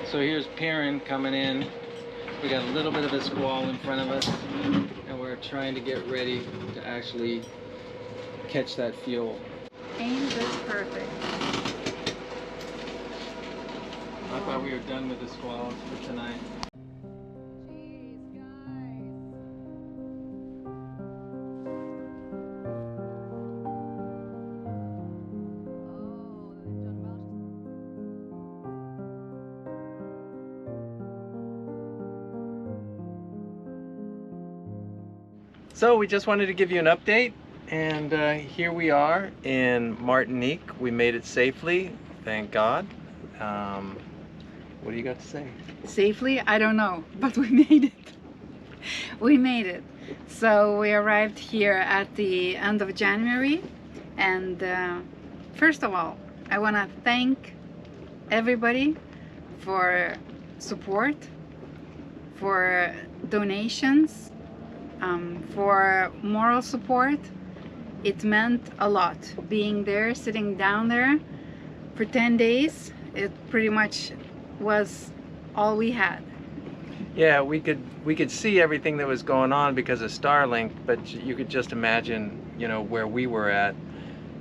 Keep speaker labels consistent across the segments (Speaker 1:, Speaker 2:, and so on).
Speaker 1: So here's Perrin coming in. We got a little bit of a squall in front of us, and we're trying to get ready to actually catch that fuel.
Speaker 2: Ain't this perfect?
Speaker 1: I thought we were done with the squalls for tonight. So we just wanted to give you an update, and here we are in Martinique. We made it safely, thank God. What do you got to say?
Speaker 2: Safely? I don't know, but we made it. We made it. So we arrived here at the end of January, and first of all, I want to thank everybody for support, for donations, for moral support. It meant a lot being there, sitting down there for 10 days. It pretty much was all we had.
Speaker 1: Yeah, we could see everything that was going on because of Starlink, but you could just imagine, you know, where we were at.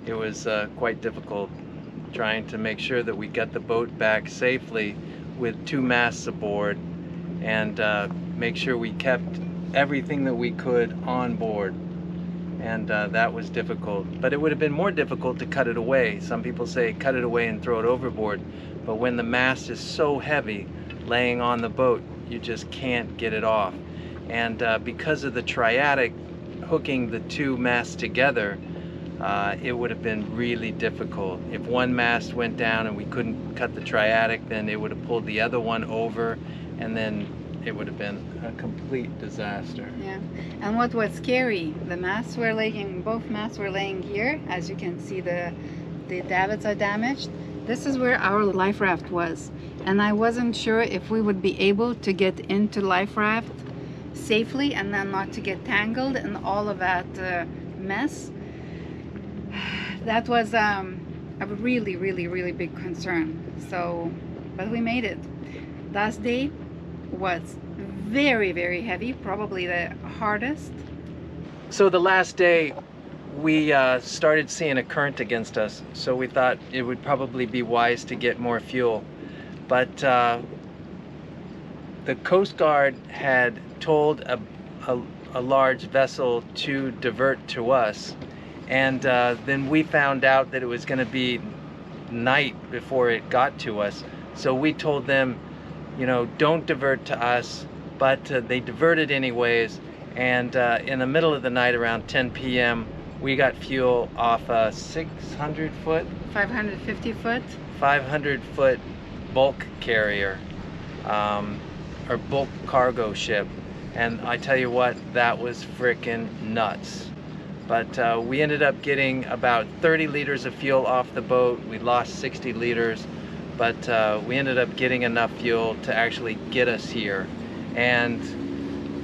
Speaker 1: It was quite difficult trying to make sure that we got the boat back safely with 2 masts aboard, and make sure we kept everything that we could on board. And that was difficult, but it would have been more difficult to cut it away. Some people say cut it away and throw it overboard, but when the mast is so heavy laying on the boat, you just can't get it off. And because of the triadic hooking the 2 masts together, it would have been really difficult. If one mast went down and we couldn't cut the triadic, then it would have pulled the other one over, and then it would have been a complete disaster.
Speaker 2: Yeah, and what was scary, the masts were laying, both masts were laying here. As you can see, the davits are damaged. This is where our life raft was, and I wasn't sure if we would be able to get into life raft safely and then not to get tangled in all of that mess. That was a really big concern. So, but we made it. Last day was very heavy, probably the hardest.
Speaker 1: So the last day we started seeing a current against us, so we thought it would probably be wise to get more fuel, but the Coast Guard had told a large vessel to divert to us, and then we found out that it was going to be night before it got to us, so we told them, you know, don't divert to us, but they diverted anyways, and in the middle of the night around 10 p.m. we got fuel off a 600 foot?
Speaker 2: 550 foot?
Speaker 1: 500 foot bulk carrier, or bulk cargo ship, and I tell you what, that was frickin' nuts. But we ended up getting about 30 liters of fuel off the boat. We lost 60 liters. But we ended up getting enough fuel to actually get us here. And,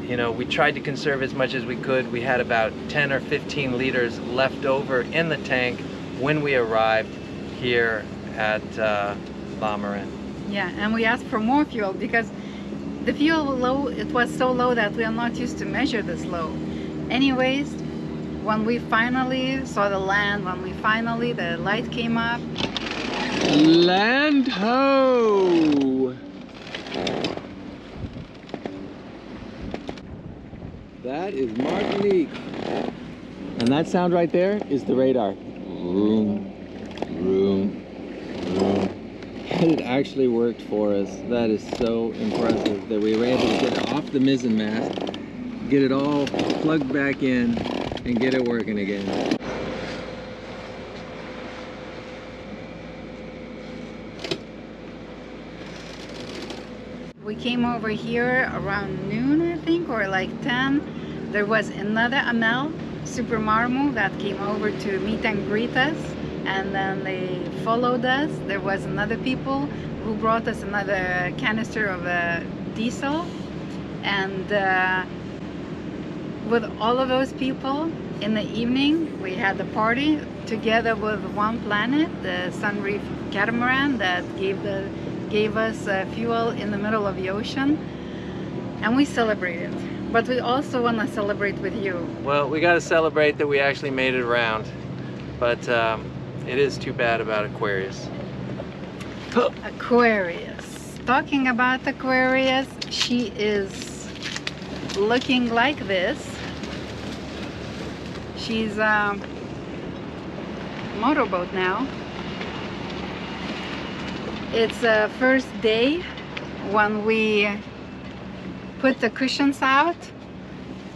Speaker 1: you know, we tried to conserve as much as we could. We had about 10 or 15 liters left over in the tank when we arrived here at La Marine.
Speaker 2: Yeah, and we asked for more fuel because the fuel low, it was so low that we are not used to measure this low. Anyways, when we finally saw the land, the light came up,
Speaker 1: land ho! That is Martinique. And that sound right there is the radar. Vroom, vroom, vroom. And it actually worked for us. That is so impressive that we were able to get it off the mizzen mast, get it all plugged back in, and get it working again.
Speaker 2: we came over here around noon, I think, or like 10. There was another Amel, Super Marmot, that came over to meet and greet us, and then they followed us. There was another people who brought us another canister of diesel, and with all of those people, in the evening we had the party together with One Planet, the Sunreef catamaran that gave the gave us fuel in the middle of the ocean, and we celebrated. But we also want to celebrate with you.
Speaker 1: Well, we got to celebrate that we actually made it around, but it is too bad about Aquarius.
Speaker 2: Aquarius. Talking about Aquarius, she is looking like this. She's a motorboat now. It's the first day when we put the cushions out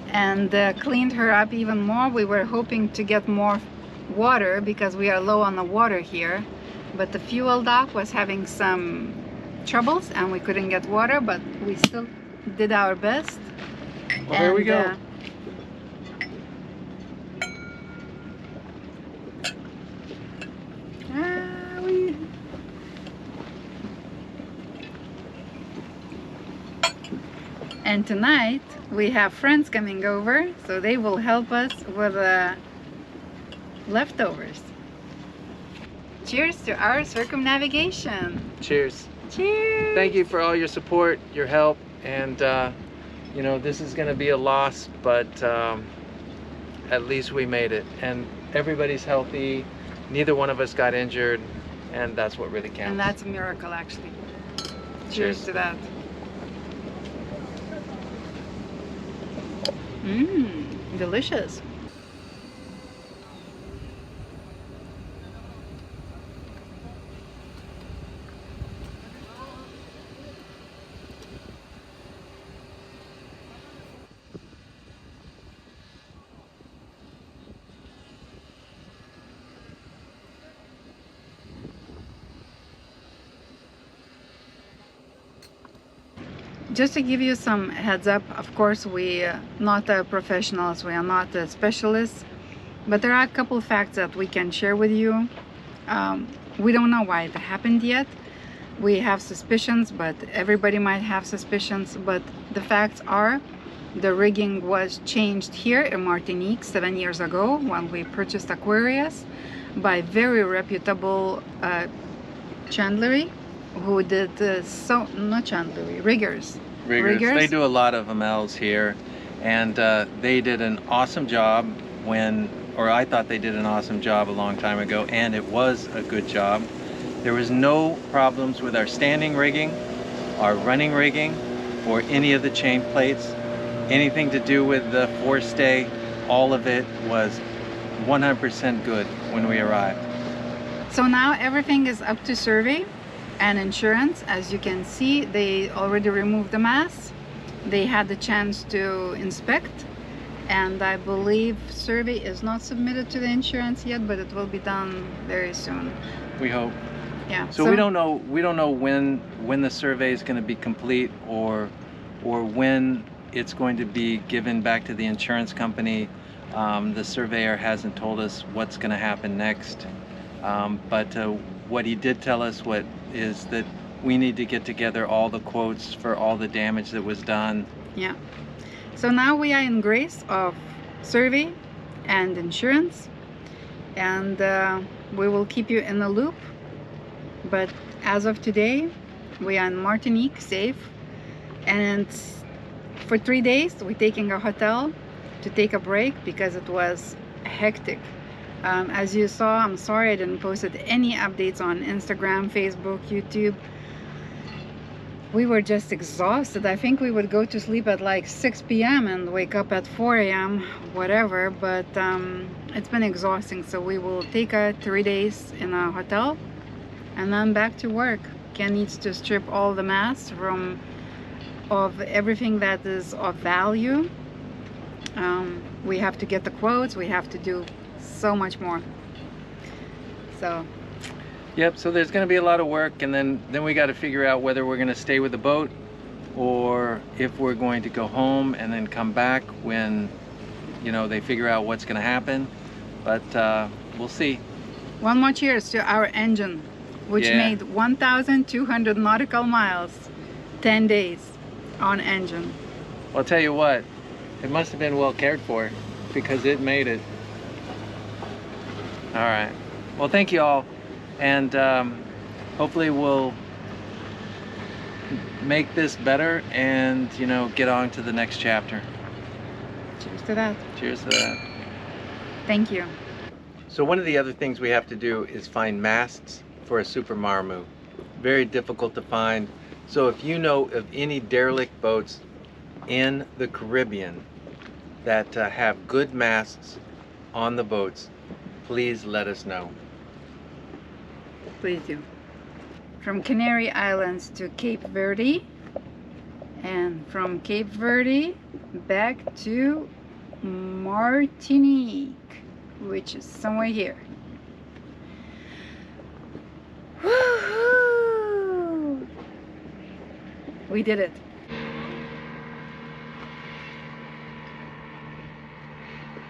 Speaker 2: and cleaned her up even more. We were hoping to get more water because we are low on the water here, but the fuel dock was having some troubles and we couldn't get water, but we still did our best.
Speaker 1: Well, there we go.
Speaker 2: And tonight we have friends coming over, so they will help us with leftovers. Cheers to our circumnavigation.
Speaker 1: Cheers.
Speaker 2: Cheers.
Speaker 1: Thank you for all your support, your help, and you know, this is going to be a loss, but at least we made it, and everybody's healthy. Neither one of us got injured, and that's what really counts.
Speaker 2: And that's a miracle, actually. Cheers to that. Delicious. Just to give you some heads up, of course, we are not professionals, we are not specialists, but there are a couple facts that we can share with you. We don't know why it happened yet. We have suspicions, but everybody might have suspicions, but the facts are the rigging was changed here in Martinique 7 years ago when we purchased Aquarius by very reputable chandlery who did not chandlery, riggers.
Speaker 1: They do a lot of MLs here, and they did an awesome job or I thought they did an awesome job a long time ago, and it was a good job. There was no problems with our standing rigging, our running rigging, or any of the chain plates. Anything to do with the forestay, all of it was 100% good when we arrived.
Speaker 2: So now everything is up to survey and insurance. As you can see, they already removed the masts. They had the chance to inspect, and I believe survey is not submitted to the insurance yet, but it will be done very soon.
Speaker 1: We hope.
Speaker 2: Yeah.
Speaker 1: So we don't know when the survey is going to be complete or when it's going to be given back to the insurance company. The surveyor hasn't told us what's going to happen next, but what he did tell us is that we need to get together all the quotes for all the damage that was done.
Speaker 2: Yeah. So now we are in grace of survey and insurance, and we will keep you in the loop. But as of today, we are in Martinique, safe, and for 3 days we're taking a hotel to take a break because it was hectic. As you saw, I'm sorry I didn't post any updates on Instagram, Facebook, YouTube. We were just exhausted. I think we would go to sleep at like 6 p.m. and wake up at 4 a.m. whatever, but it's been exhausting. So we will take 3 days in a hotel and then back to work. Ken needs to strip all the masts of everything that is of value. We have to get the quotes, we have to do so much more. So
Speaker 1: yep, so there's going to be a lot of work, and then we got to figure out whether we're going to stay with the boat or if we're going to go home and then come back when, you know, they figure out what's going to happen. But we'll see.
Speaker 2: One more cheers to our engine, which made 1,200 nautical miles, 10 days on engine.
Speaker 1: Well, I'll tell you what, it must have been well cared for because it made it. All right. Well, thank you all, and hopefully we'll make this better and, you know, get on to the next chapter.
Speaker 2: Cheers to that.
Speaker 1: Cheers to that.
Speaker 2: Thank you.
Speaker 1: So one of the other things we have to do is find masts for a Super Marmot. Very difficult to find. So if you know of any derelict boats in the Caribbean that have good masts on the boats, please let us know.
Speaker 2: Please do. From Canary Islands to Cape Verde, and from Cape Verde back to Martinique, which is somewhere here. Woohoo! We did it.